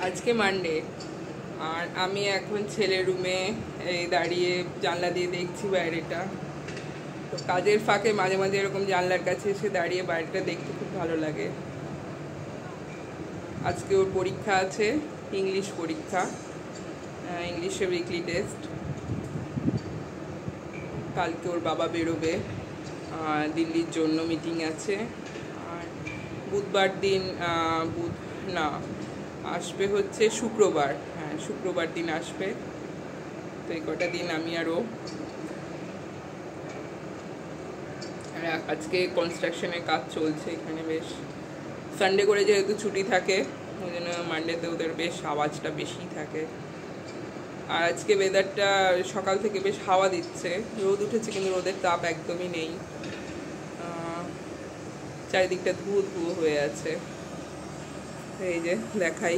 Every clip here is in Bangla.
আজকে মানডে আর আমি এখন ছেলের রুমে এই দাঁড়িয়ে জানলা দিয়ে দেখছি বাইরেটা। তো কাজের ফাঁকে মাঝে মাঝে এরকম জানলার কাছে এসে দাঁড়িয়ে বাইরেটা দেখতে খুব ভালো লাগে। আজকে ওর পরীক্ষা আছে, ইংলিশ পরীক্ষা, ইংলিশে উইকলি টেস্ট। কালকে ওর বাবা বেরোবে দিল্লির জন্য, মিটিং আছে। আর বুধবার দিন আসবে হচ্ছে শুক্রবার, হ্যাঁ শুক্রবার দিন আসবে। তো এই কটা দিন আমি আরও আজকে কনস্ট্রাকশনের কাজ চলছে এখানে, বেশ সানডে করে যেহেতু ছুটি থাকে ওই জন্য মানডেতে ওদের বেশ আওয়াজটা বেশি থাকে। আর আজকে ওয়েদারটা সকাল থেকে বেশ হাওয়া দিচ্ছে, রোদ উঠেছে কিন্তু রোদের তাপ একদমই নেই, চারিদিকটা ধুয়ো ধুয়ো হয়ে আছে। এই যে দেখাই,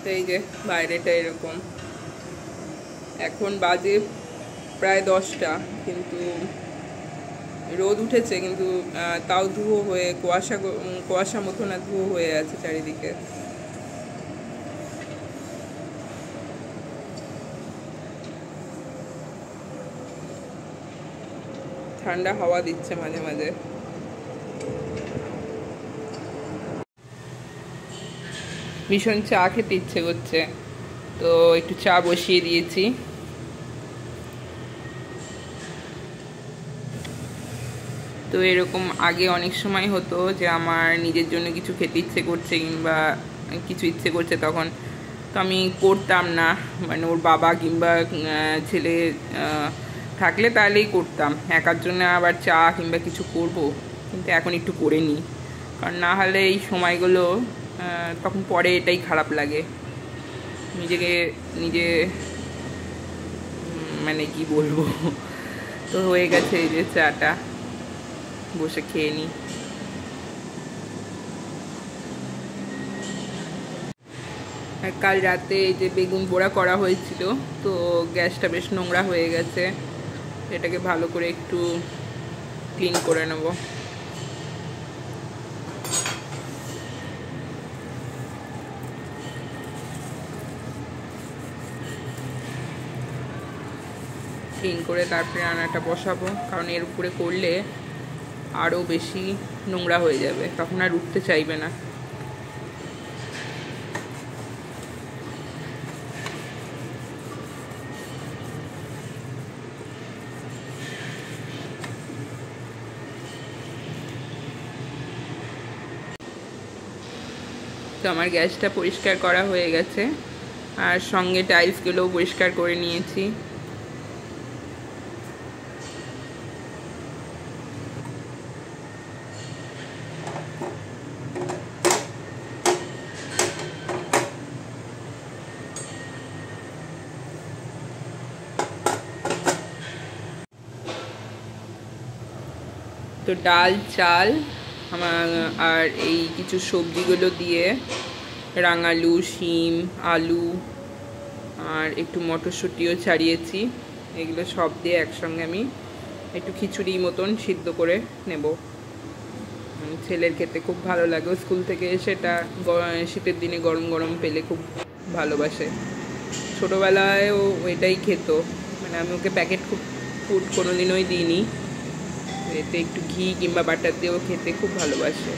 তো এই যে বাইরেটা এরকম, এখন বাজে প্রায় 10টা, কিন্তু রোদ উঠেছে কিন্তু তাও ধুয়ো হয়ে কুয়াশা মতো না, ধুয়ো হয়ে আছে চারিদিকে। ঠান্ডা হাওয়া দিচ্ছে মাঝে মাঝে। ভীষণ চা খেতে ইচ্ছে করছে, তো একটু চা বসিয়ে দিয়েছি। তো এরকম আগে অনেক সময় হতো যে আমার নিজের জন্য কিছু খেতে ইচ্ছে করছে কিংবা কিছু ইচ্ছে করছে, তখন তো আমি করতাম না, মানে ওর বাবা কিংবা ছেলে থাকলে তাহলেই করতাম। একার জন্য আবার চা কিংবা কিছু করব, কিন্তু এখন একটু করে নিই, কারণ না হলে এই সময়গুলো তখন পরে এটাই খারাপ লাগে, নিজে মানে কি বলবো। তো হয়ে গেছে এই যে চাটা, বসে খেয়ে নিই। আর কাল রাতে এই যে বেগুন পোড়া করা হয়েছিল, তো গ্যাসটা বেশ নোংরা হয়ে গেছে, এটাকে ভালো করে একটু ক্লিন করে নেব। ক্লিন করে তারপরে রান্নাটা বসাবো, কারণ এর উপরে করলে আরও বেশি নোংরা হয়ে যাবে, তখন আর উঠতে চাইবে না। তো আমার গ্যাসটা পরিষ্কার করা হয়ে গেছে, আর সঙ্গে টাইলসগুলোও পরিষ্কার করে নিয়েছি। তো ডাল, চাল আর এই কিছু সবজিগুলো দিয়ে, রাঙালু, শিম, আলু আর একটু মটরশুঁটিও ছাড়িয়েছি, এগুলো সব দিয়ে একসঙ্গে আমি একটু খিচুড়ি মতন সিদ্ধ করে নেব। ছেলের খেতে খুব ভালো লাগে, স্কুল থেকে সেটা শীতের দিনে গরম গরম পেলে খুব ভালোবাসে। ছোটোবেলায়ও এটাই খেত, মানে আমি ওকে প্যাকেট ফুড কোনোদিনই দিইনি, এতে একটু ঘি কিংবা বাটার দিয়েও খেতে খুব ভালোবাসে।